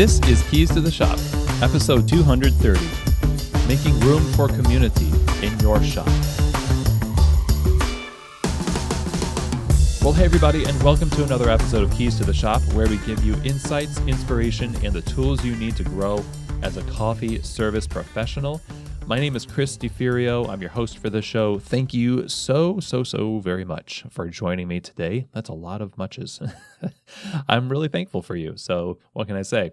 This is Keys to the Shop, episode 230, Making Room for Community in Your Shop. Well, hey everybody, and welcome to another episode of Keys to the Shop, where we give you insights, inspiration, and the tools you need to grow as a coffee service professional. My name is Chris DeFirio. I'm your host for the show. Thank you so very much for joining me today. That's a lot of muches. I'm really thankful for you. So what can I say?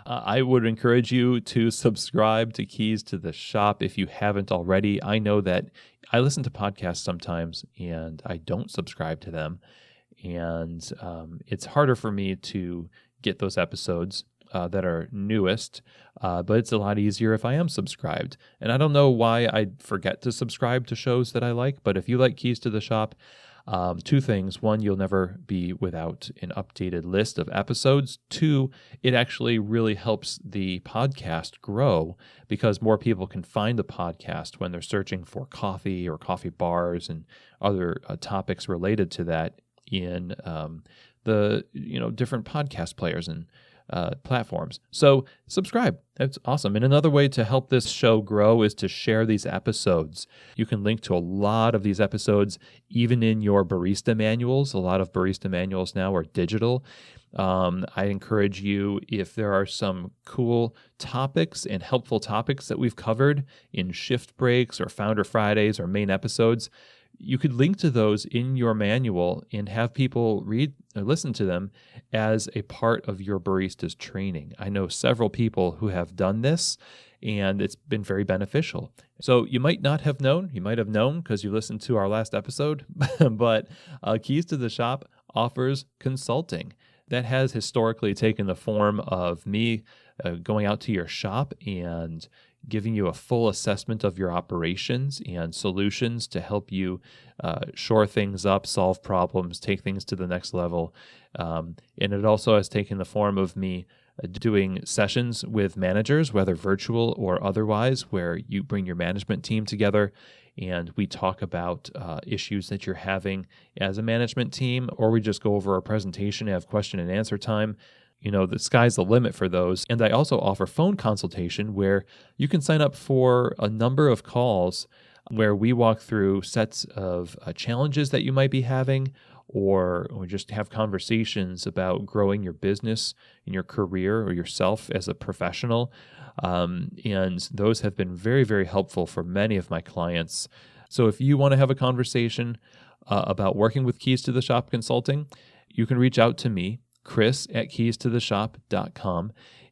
I would encourage you to subscribe to Keys to the Shop if you haven't already. I know that I listen to podcasts sometimes and I don't subscribe to them. And it's harder for me to get those episodes that are newest, but it's a lot easier if I am subscribed. And I don't know why I forget to subscribe to shows that I like, but if you like Keys to the Shop, two things. One, you'll never be without an updated list of episodes. Two, it actually really helps the podcast grow because more people can find the podcast when they're searching for coffee or coffee bars and other topics related to that in the different podcast players and platforms. So subscribe. That's awesome. And another way to help this show grow is to share these episodes. You can link to a lot of these episodes, even in your barista manuals. A lot of barista manuals now are digital. I encourage you, if there are some cool topics and helpful topics that we've covered in shift breaks or Founder Fridays or main episodes, you could link to those in your manual and have people read or listen to them as a part of your barista's training. I know several people who have done this, and it's been very beneficial. So you might not have known. You might have known because you listened to our last episode, but Keys to the Shop offers consulting. That has historically taken the form of me going out to your shop and giving you a full assessment of your operations and solutions to help you shore things up, solve problems, take things to the next level. And it also has taken the form of me doing sessions with managers, whether virtual or otherwise, where you bring your management team together and we talk about issues that you're having as a management team, or we just go over a presentation and have question and answer time. You know, the sky's the limit for those. And I also offer phone consultation where you can sign up for a number of calls where we walk through sets of challenges that you might be having, or just have conversations about growing your business and your career or yourself as a professional. And those have been very, very helpful for many of my clients. So if you want to have a conversation about working with Keys to the Shop Consulting, you can reach out to me, chris@keystotheshop.com.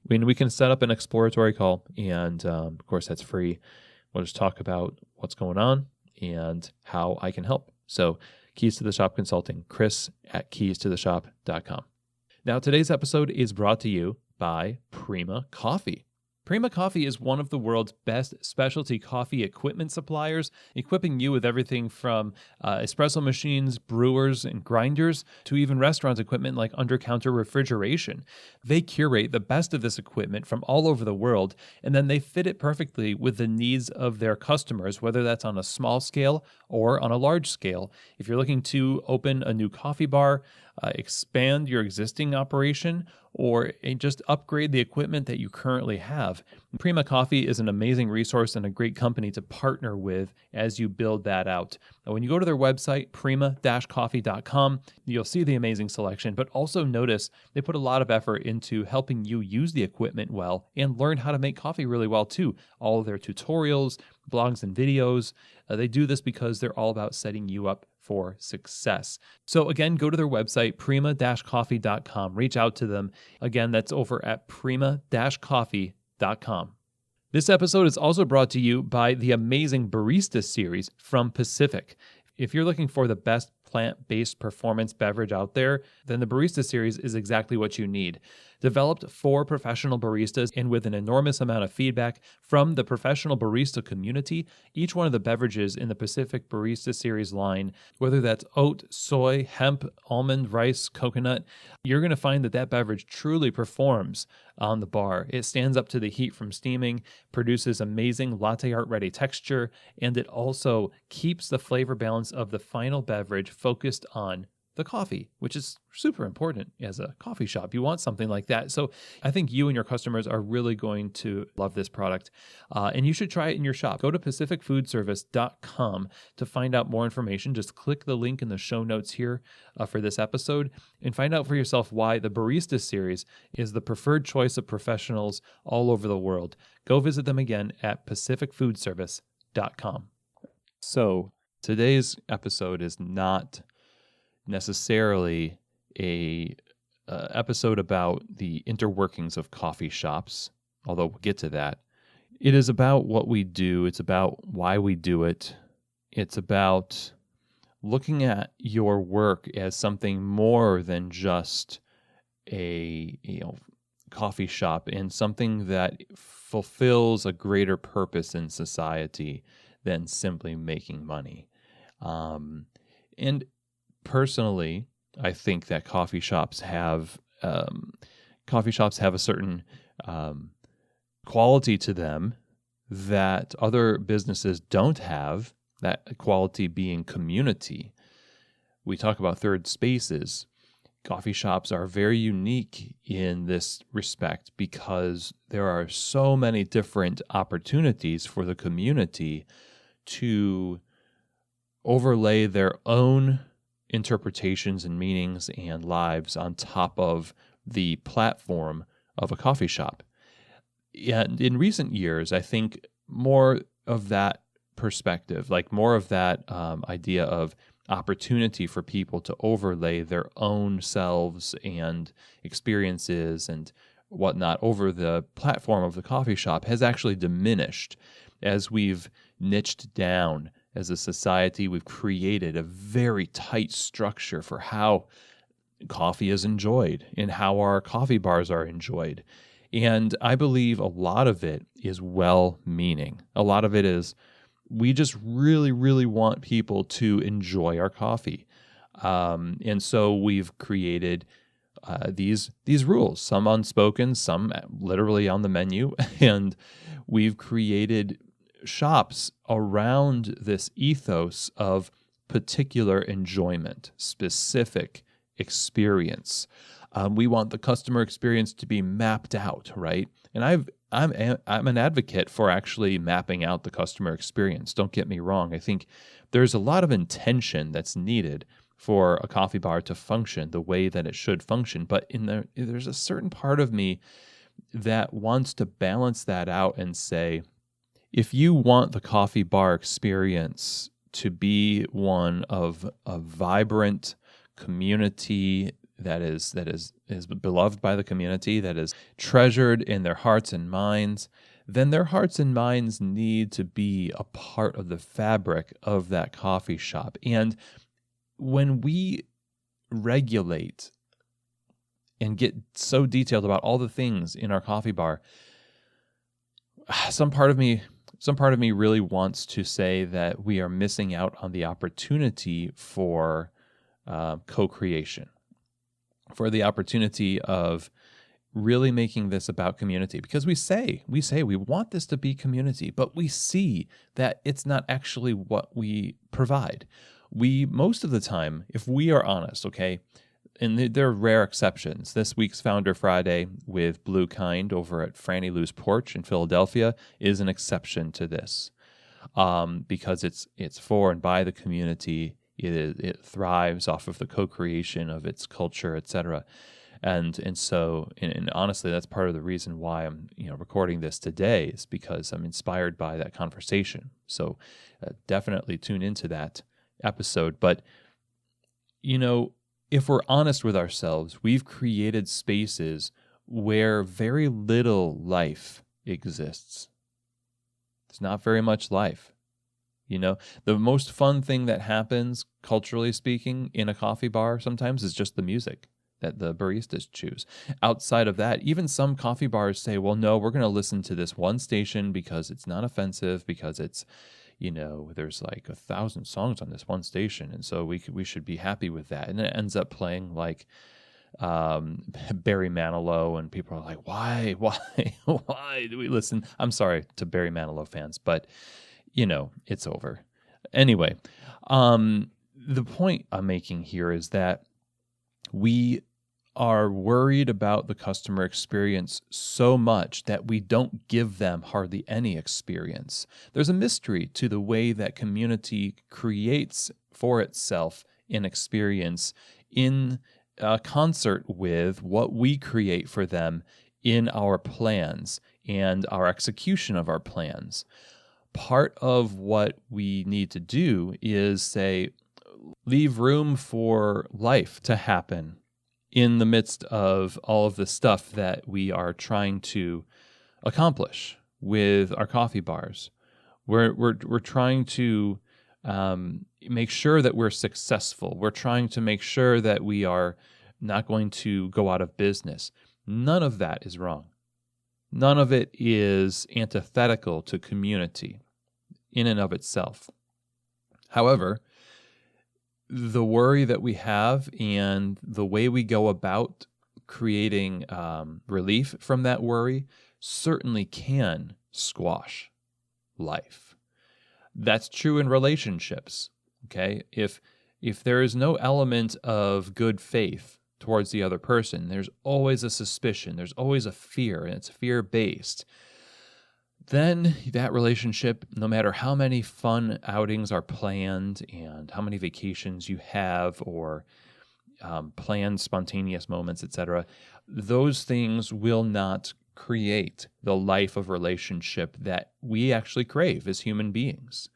And we can set up an exploratory call. And of course, that's free. We'll just talk about what's going on and how I can help. So Keys to the Shop Consulting, chris@keystotheshop.com. Now, today's episode is brought to you by Prima Coffee. Prima Coffee is one of the world's best specialty coffee equipment suppliers, equipping you with everything from espresso machines, brewers, and grinders, to even restaurant equipment like under-counter refrigeration. They curate the best of this equipment from all over the world, and then they fit it perfectly with the needs of their customers, whether that's on a small scale or on a large scale. If you're looking to open a new coffee bar, expand your existing operation, or just upgrade the equipment that you currently have, Prima Coffee is an amazing resource and a great company to partner with as you build that out. Now, when you go to their website, prima-coffee.com, you'll see the amazing selection, but also notice they put a lot of effort into helping you use the equipment well and learn how to make coffee really well too. All of their tutorials, blogs, and videos, they do this because they're all about setting you up for success. So again, go to their website, prima-coffee.com. Reach out to them. Again, that's over at prima-coffee.com. This episode is also brought to you by the amazing Barista series from Pacific. If you're looking for the best plant-based performance beverage out there, then the Barista series is exactly what you need. Developed for professional baristas and with an enormous amount of feedback from the professional barista community, each one of the beverages in the Pacific Barista series line, whether that's oat, soy, hemp, almond, rice, coconut, you're going to find that that beverage truly performs on the bar. It stands up to the heat from steaming, produces amazing latte art ready texture, and it also keeps the flavor balance of the final beverage focused on the coffee, which is super important as a coffee shop. You want something like that. So I think you and your customers are really going to love this product. And you should try it in your shop. Go to pacificfoodservice.com to find out more information. Just click the link in the show notes here for this episode and find out for yourself why the Barista Series is the preferred choice of professionals all over the world. Go visit them again at pacificfoodservice.com. So today's episode is not necessarily a episode about the interworkings of coffee shops, although we'll get to that. It is about what we do. It's about why we do it. It's about looking at your work as something more than just a coffee shop and something that fulfills a greater purpose in society than simply making money. And personally, I think that coffee shops have a certain quality to them that other businesses don't have, that quality being community. We talk about third spaces. Coffee shops are very unique in this respect because there are so many different opportunities for the community to overlay their own interpretations and meanings and lives on top of the platform of a coffee shop. And in recent years, I think more of that perspective, like more of that idea of opportunity for people to overlay their own selves and experiences and whatnot over the platform of the coffee shop has actually diminished as we've niched down. As a society, we've created a very tight structure for how coffee is enjoyed and how our coffee bars are enjoyed. And I believe a lot of it is well-meaning. A lot of it is we just really, really want people to enjoy our coffee. And so we've created these rules, some unspoken, some literally on the menu. And we've created shops around this ethos of particular enjoyment, specific experience. We want the customer experience to be mapped out, right? And I'm an advocate for actually mapping out the customer experience. Don't get me wrong. I think there's a lot of intention that's needed for a coffee bar to function the way that it should function. But there's a certain part of me that wants to balance that out and say, if you want the coffee bar experience to be one of a vibrant community that is beloved by the community, that is treasured in their hearts and minds, then their hearts and minds need to be a part of the fabric of that coffee shop. And when we regulate and get so detailed about all the things in our coffee bar, some part of me really wants to say that we are missing out on the opportunity for co-creation, for the opportunity of really making this about community. Because we say we want this to be community, but we see that it's not actually what we provide. We, most of the time, if we are honest, okay, and there are rare exceptions. This week's Founder Friday with Blue Kind over at Franny Lou's Porch in Philadelphia is an exception to this, because it's for and by the community. It thrives off of the co-creation of its culture, etc. And so honestly, that's part of the reason why I'm recording this today, is because I'm inspired by that conversation. So definitely tune into that episode. But if we're honest with ourselves, we've created spaces where very little life exists. There's not very much life. The most fun thing that happens, culturally speaking, in a coffee bar sometimes is just the music that the baristas choose. Outside of that, even some coffee bars say, well, no, we're going to listen to this one station because it's not offensive, because it's, there's like 1,000 songs on this one station, and so we should be happy with that. And it ends up playing like Barry Manilow, and people are like, why do we listen? I'm sorry to Barry Manilow fans, but it's over. Anyway, the point I'm making here is that We are worried about the customer experience so much that we don't give them hardly any experience. There's a mystery to the way that community creates for itself an experience in concert with what we create for them in our plans and our execution of our plans. Part of what we need to do is say, leave room for life to happen in the midst of all of the stuff that we are trying to accomplish with our coffee bars. We're trying to make sure that we're successful. We're trying to make sure that we are not going to go out of business. None of that is wrong. None of it is antithetical to community in and of itself. However, the worry that we have and the way we go about creating relief from that worry certainly can squash life. That's true in relationships, okay? If there is no element of good faith towards the other person, there's always a suspicion, there's always a fear, and it's fear-based, then that relationship, no matter how many fun outings are planned and how many vacations you have or planned spontaneous moments, etc., those things will not create the life of relationship that we actually crave as human beings.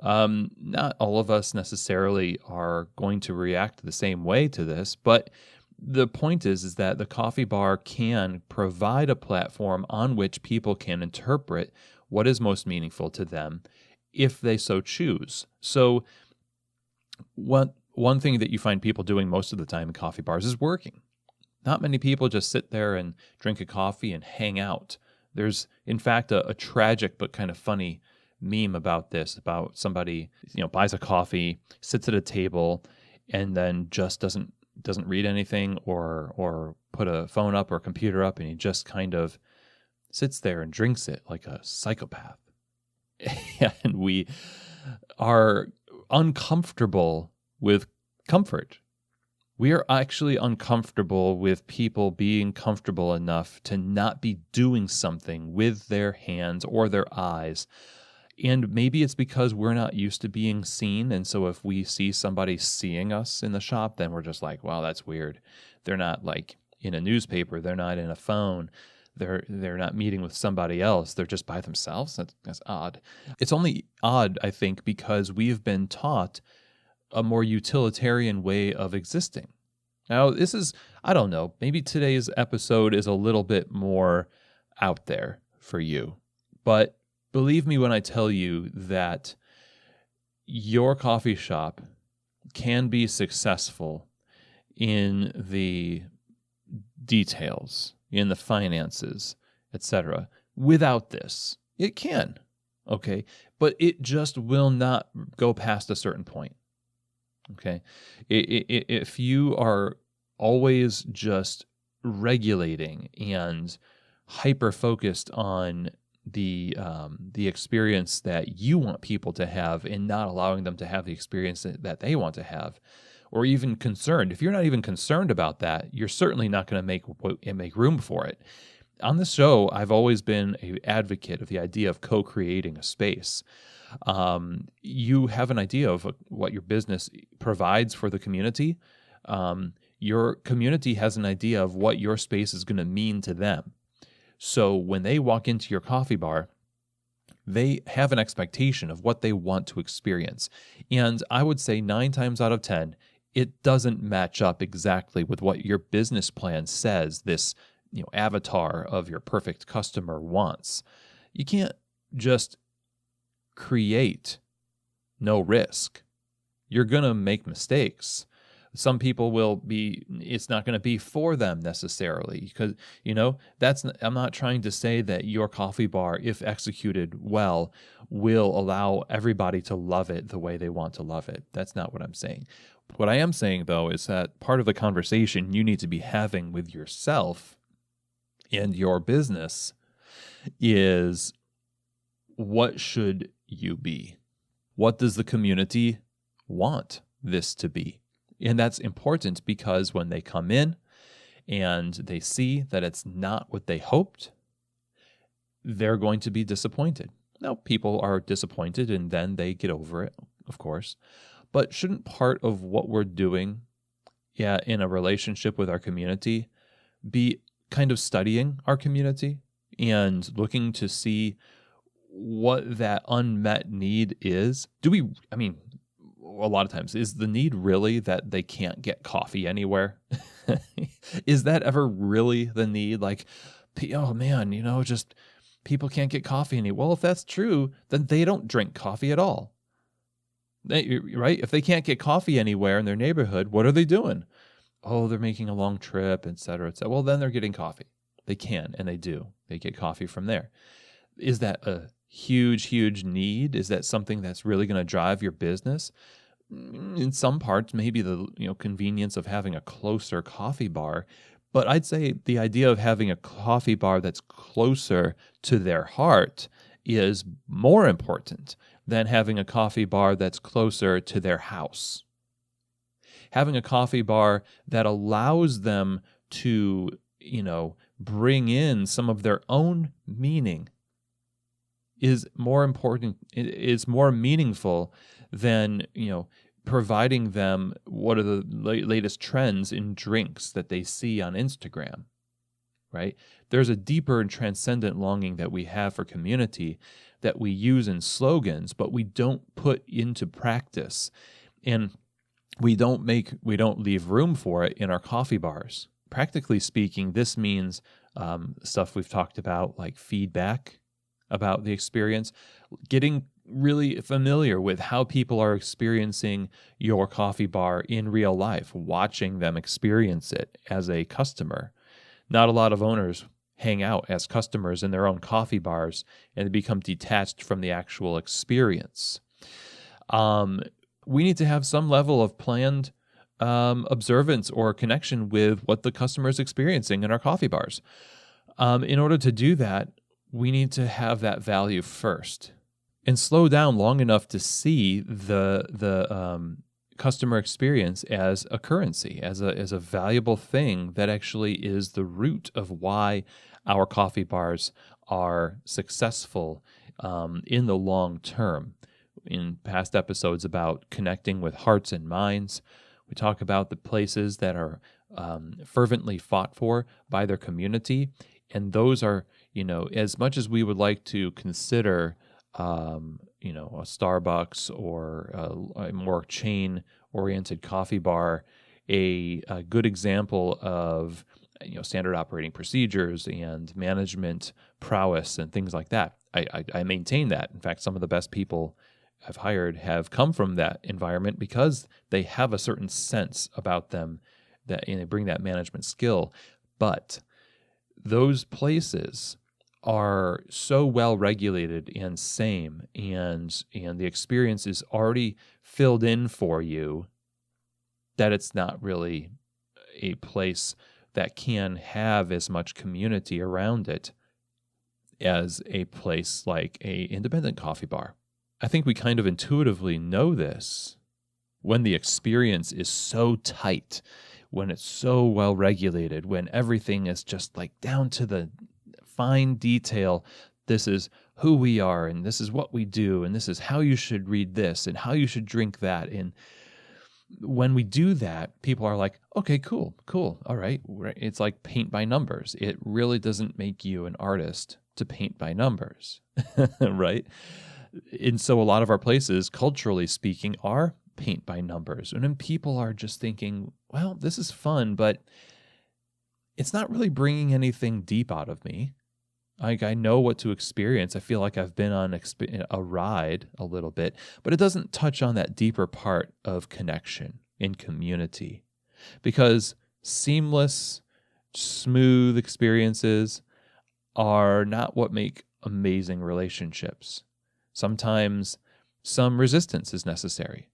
Not all of us necessarily are going to react the same way to this, but the point is that the coffee bar can provide a platform on which people can interpret what is most meaningful to them if they so choose. So one thing that you find people doing most of the time in coffee bars is working. Not many people just sit there and drink a coffee and hang out. There's, in fact, a tragic but kind of funny meme about this, about somebody, buys a coffee, sits at a table, and then just doesn't read anything or put a phone up or a computer up, and he just kind of sits there and drinks it like a psychopath. And we are uncomfortable with comfort. We are actually uncomfortable with people being comfortable enough to not be doing something with their hands or their eyes. And maybe it's because we're not used to being seen. And so if we see somebody seeing us in the shop, then we're just like, wow, that's weird. They're not like in a newspaper. They're not in a phone. They're not meeting with somebody else. They're just by themselves. That's odd. It's only odd, I think, because we've been taught a more utilitarian way of existing. Now, this is, I don't know, maybe today's episode is a little bit more out there for you. But believe me when I tell you that your coffee shop can be successful in the details, in the finances, etc. Without this. It can, okay? But it just will not go past a certain point, okay? If you are always just regulating and hyper-focused on the experience that you want people to have and not allowing them to have the experience that they want to have, or even concerned. If you're not even concerned about that, you're certainly not going to make room for it. On this show, I've always been an advocate of the idea of co-creating a space. You have an idea of what your business provides for the community. Your community has an idea of what your space is going to mean to them. So when they walk into your coffee bar, they have an expectation of what they want to experience. And I would say 9 times out of 10, it doesn't match up exactly with what your business plan says this, avatar of your perfect customer wants. You can't just create no risk. You're going to make mistakes. Some people it's not going to be for them necessarily because, I'm not trying to say that your coffee bar, if executed well, will allow everybody to love it the way they want to love it. That's not what I'm saying. What I am saying, though, is that part of the conversation you need to be having with yourself and your business is, what should you be? What does the community want this to be? And that's important because when they come in and they see that it's not what they hoped, they're going to be disappointed. Now, people are disappointed and then they get over it, of course. But shouldn't part of what we're doing in a relationship with our community be kind of studying our community and looking to see what that unmet need is? A lot of times, is the need really that they can't get coffee anywhere? Is that ever really the need? Like, oh man, just people can't get coffee anywhere. Well, if that's true, then they don't drink coffee at all. Right? If they can't get coffee anywhere in their neighborhood, what are they doing? Oh, they're making a long trip, et cetera, et cetera. Well, then they're getting coffee. They can, and they do. They get coffee from there. Is that a huge, huge need? Is that something that's really going to drive your business? In some parts, maybe the convenience of having a closer coffee bar. But I'd say the idea of having a coffee bar that's closer to their heart is more important than having a coffee bar that's closer to their house. Having a coffee bar that allows them to, bring in some of their own meaning is more important, is more meaningful than, providing them what are the latest trends in drinks that they see on Instagram, right? There's a deeper and transcendent longing that we have for community that we use in slogans, but we don't put into practice. And we don't leave room for it in our coffee bars. Practically speaking, this means stuff we've talked about, like feedback about the experience, getting really familiar with how people are experiencing your coffee bar in real life, watching them experience it as a customer. Not a lot of owners hang out as customers in their own coffee bars and they become detached from the actual experience. We need to have some level of planned observance or connection with what the customer is experiencing in our coffee bars. In order to do that, we need to have that value first and slow down long enough to see the customer experience as a currency, as a valuable thing that actually is the root of why our coffee bars are successful in the long term. In past episodes about connecting with hearts and minds, we talk about the places that are fervently fought for by their community. And those are, as much as we would like to consider, a Starbucks or a more chain-oriented coffee bar a good example of, standard operating procedures and management prowess and things like that. I maintain that. In fact, some of the best people I've hired have come from that environment because they have a certain sense about them that they bring that management skill. But those places are so well regulated and same, and the experience is already filled in for you that it's not really a place that can have as much community around it as a place like a independent coffee bar. I think we kind of intuitively know this when the experience is so tight, when it's so well regulated, when everything is just like down to the fine detail. This is who we are, and this is what we do, and this is how you should read this, and how you should drink that. And when we do that, people are like, okay, cool, all right. It's like paint by numbers. It really doesn't make you an artist to paint by numbers, right? And so a lot of our places, culturally speaking, are paint by numbers. And then people are just thinking, well, this is fun, but it's not really bringing anything deep out of me. Like, I know what to experience. I feel like I've been on a ride a little bit, but it doesn't touch on that deeper part of connection in community. Because seamless, smooth experiences are not what make amazing relationships. Sometimes some resistance is necessary,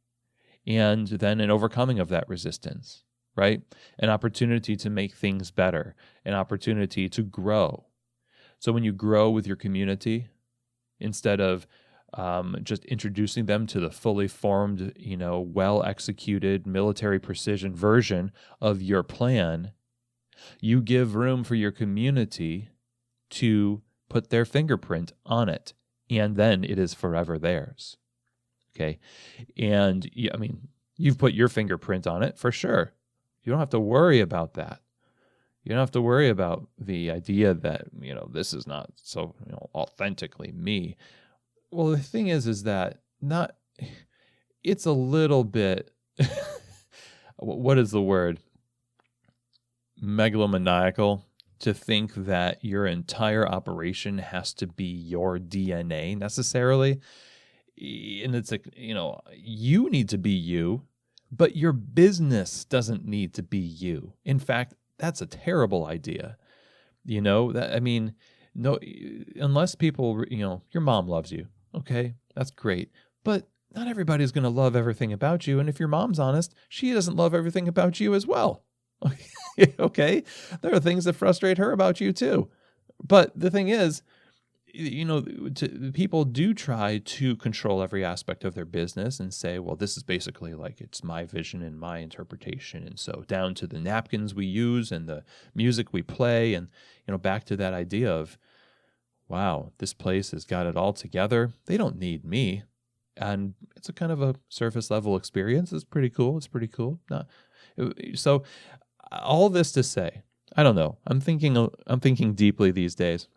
and then an overcoming of that resistance, right? An opportunity to make things better, an opportunity to grow. So when you grow with your community, instead of just introducing them to the fully formed, well-executed military precision version of your plan, you give room for your community to put their fingerprint on it, and then it is forever theirs. Okay? And, you've put your fingerprint on it for sure. You don't have to worry about that. You don't have to worry about the idea that, this is not so, authentically me. Well, the thing is that it's a little bit, what is the word? Megalomaniacal to think that your entire operation has to be your DNA necessarily. And it's like, you need to be you, but your business doesn't need to be you. In fact, that's a terrible idea. No, unless people, your mom loves you. Okay, that's great. But not everybody's going to love everything about you. And if your mom's honest, she doesn't love everything about you as well. Okay, there are things that frustrate her about you too. But the thing is, people do try to control every aspect of their business and say, well, this is basically like it's my vision and my interpretation. And so down to the napkins we use and the music we play and, back to that idea of, wow, this place has got it all together. They don't need me. And it's a kind of a surface level experience. It's pretty cool. So all this to say, I don't know. I'm thinking deeply these days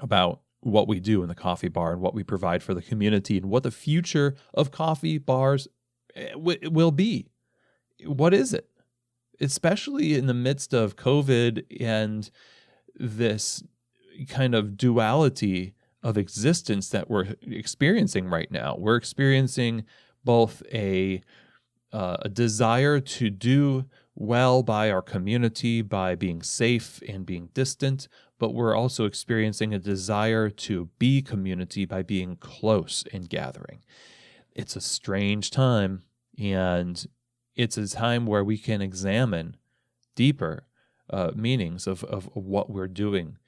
about what we do in the coffee bar and what we provide for the community and what the future of coffee bars will be. What is it? Especially in the midst of COVID and this kind of duality of existence that we're experiencing right now. We're experiencing both a desire to do well by our community by being safe and being distant, but we're also experiencing a desire to be community by being close and gathering. It's a strange time, and it's a time where we can examine deeper meanings of what we're doing.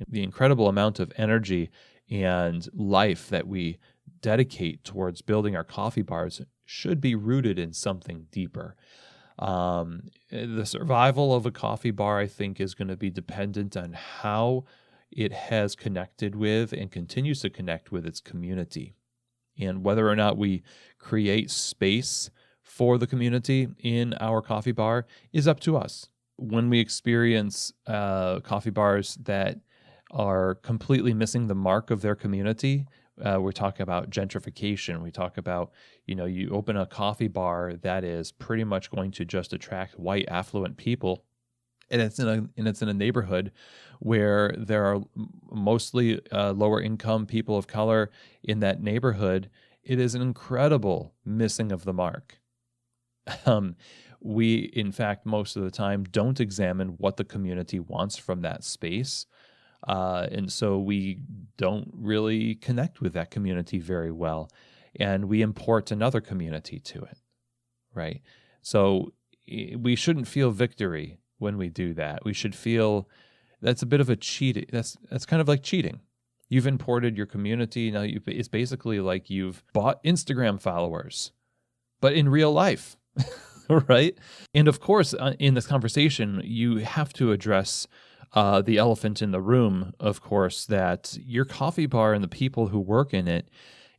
The incredible amount of energy and life that we dedicate towards building our coffee bars should be rooted in something deeper. The survival of a coffee bar, I think, is going to be dependent on how it has connected with and continues to connect with its community. And whether or not we create space for the community in our coffee bar is up to us. When we experience coffee bars that are completely missing the mark of their community, we're talking about gentrification. We talk about, you open a coffee bar that is pretty much going to just attract white affluent people, and it's in a neighborhood where there are mostly lower income people of color in that neighborhood. It is an incredible missing of the mark. We, in fact, most of the time don't examine what the community wants from that space. And so we don't really connect with that community very well. And we import another community to it, right? So we shouldn't feel victory when we do that. We should feel that's a bit of a cheating. That's kind of like cheating. You've imported your community. Now it's basically like you've bought Instagram followers, but in real life, right? And of course, in this conversation, you have to address the elephant in the room, of course, that your coffee bar and the people who work in it,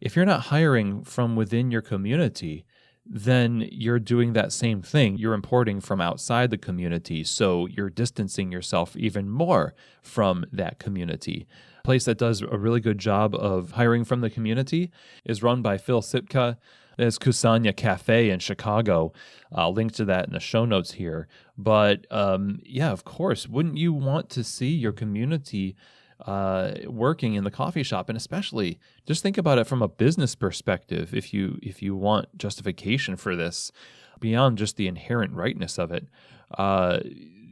if you're not hiring from within your community, then you're doing that same thing. You're importing from outside the community, so you're distancing yourself even more from that community. A place that does a really good job of hiring from the community is run by Phil Sitka. There's Kusanya Cafe in Chicago. I'll link to that in the show notes here. But yeah, of course, wouldn't you want to see your community working in the coffee shop? And especially, just think about it from a business perspective. If you want justification for this, beyond just the inherent rightness of it,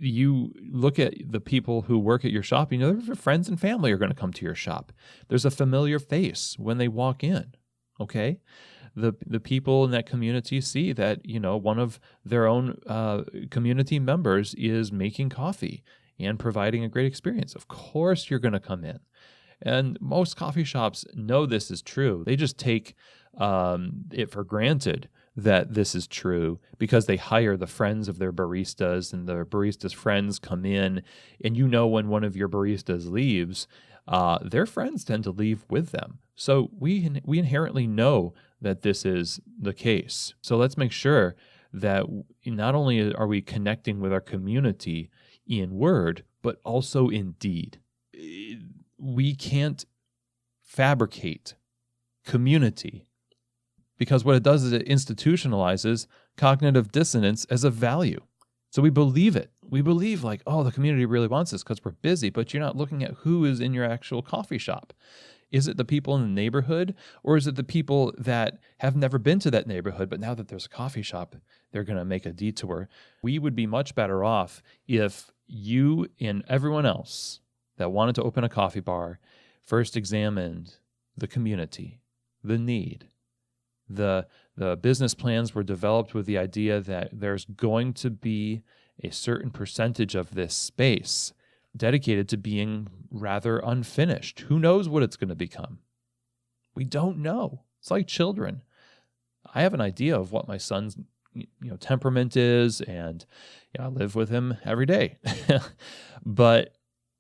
you look at the people who work at your shop. Their friends and family are going to come to your shop. There's a familiar face when they walk in. Okay. The people in that community see that, one of their own community members is making coffee and providing a great experience. Of course, you're going to come in. And most coffee shops know this is true. They just take it for granted that this is true because they hire the friends of their baristas, and the baristas' friends come in. And when one of your baristas leaves, their friends tend to leave with them. So we inherently know that this is the case. So let's make sure that not only are we connecting with our community in word, but also in deed. We can't fabricate community, because what it does is it institutionalizes cognitive dissonance as a value. So we believe it. We believe the community really wants this because we're busy, but you're not looking at who is in your actual coffee shop. Is it the people in the neighborhood, or is it the people that have never been to that neighborhood, but now that there's a coffee shop, they're going to make a detour? We would be much better off if you and everyone else that wanted to open a coffee bar first examined the community, the need. The business plans were developed with the idea that there's going to be a certain percentage of this space dedicated to being rather unfinished. Who knows what it's going to become? We don't know. It's like children. I have an idea of what my son's temperament is, and I live with him every day. But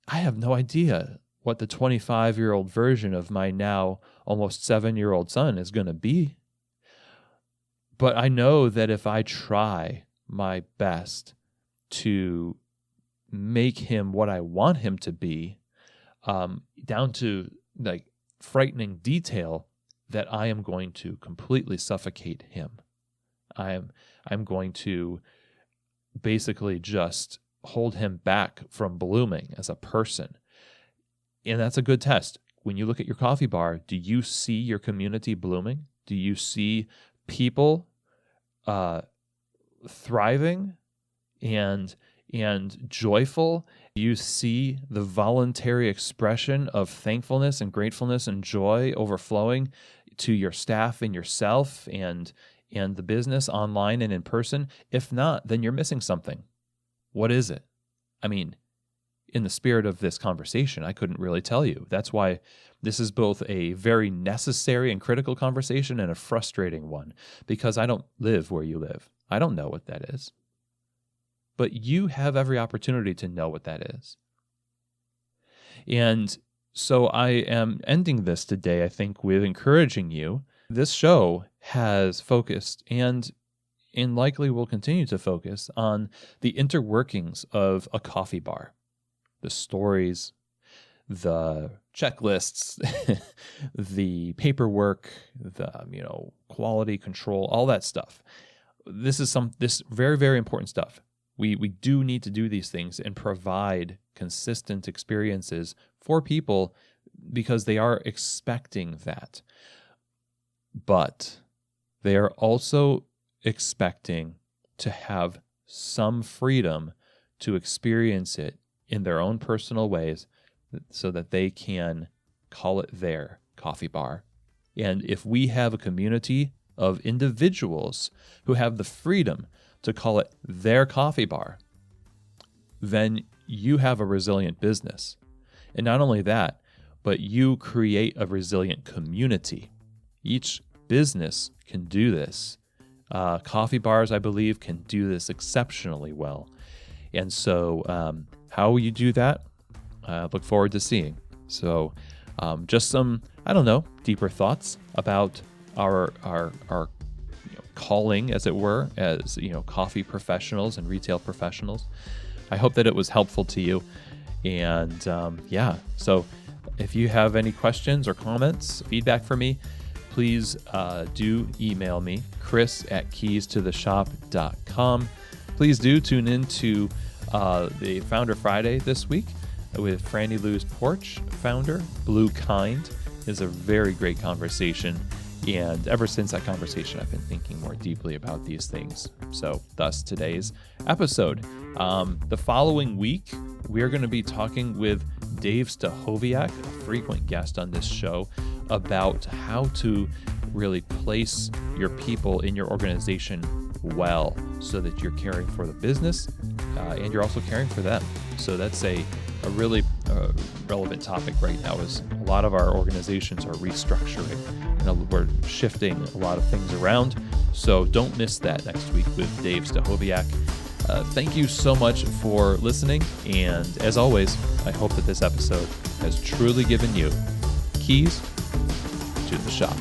I have no idea what the 25-year-old version of my now almost 7-year-old son is going to be. But I know that if I try my best to make him what I want him to be, down to frightening detail, that I am going to completely suffocate him. I'm going to basically just hold him back from blooming as a person. And that's a good test. When you look at your coffee bar, do you see your community blooming? Do you see people thriving and joyful? Do you see the voluntary expression of thankfulness and gratefulness and joy overflowing to your staff and yourself and the business online and in person? If not, then you're missing something. What is it? I mean, in the spirit of this conversation, I couldn't really tell you. That's why this is both a very necessary and critical conversation and a frustrating one, because I don't live where you live. I don't know what that is. But you have every opportunity to know what that is. And so I am ending this today, I think, with encouraging you. This show has focused and likely will continue to focus on the interworkings of a coffee bar. The stories, the checklists, the paperwork, the quality control, all that stuff. This is this very, very important stuff. We do need to do these things and provide consistent experiences for people because they are expecting that. But they are also expecting to have some freedom to experience it in their own personal ways so that they can call it their coffee bar. And if we have a community of individuals who have the freedom to call it their coffee bar, then you have a resilient business. And not only that, but you create a resilient community. Each business can do this. Coffee bars, I believe, can do this exceptionally well. And so how you do that, I look forward to seeing. So just some, deeper thoughts about our calling, as it were, as coffee professionals and retail professionals. I hope that it was helpful to you. And so if you have any questions or comments, feedback for me, please do email me, chris@keystotheshop.com. Please do tune in to the Founder Friday this week with Franny Lou's Porch founder. Blue Kind is a very great conversation. And ever since that conversation, I've been thinking more deeply about these things. So thus today's episode. The following week, we're going to be talking with Dave Stachowiak, a frequent guest on this show, about how to really place your people in your organization well so that you're caring for the business and you're also caring for them. So that's a really relevant topic right now is a lot of our organizations are restructuring. We're shifting a lot of things around. So don't miss that next week with Dave Stachowiak. Thank you so much for listening. And as always, I hope that this episode has truly given you keys to the shop.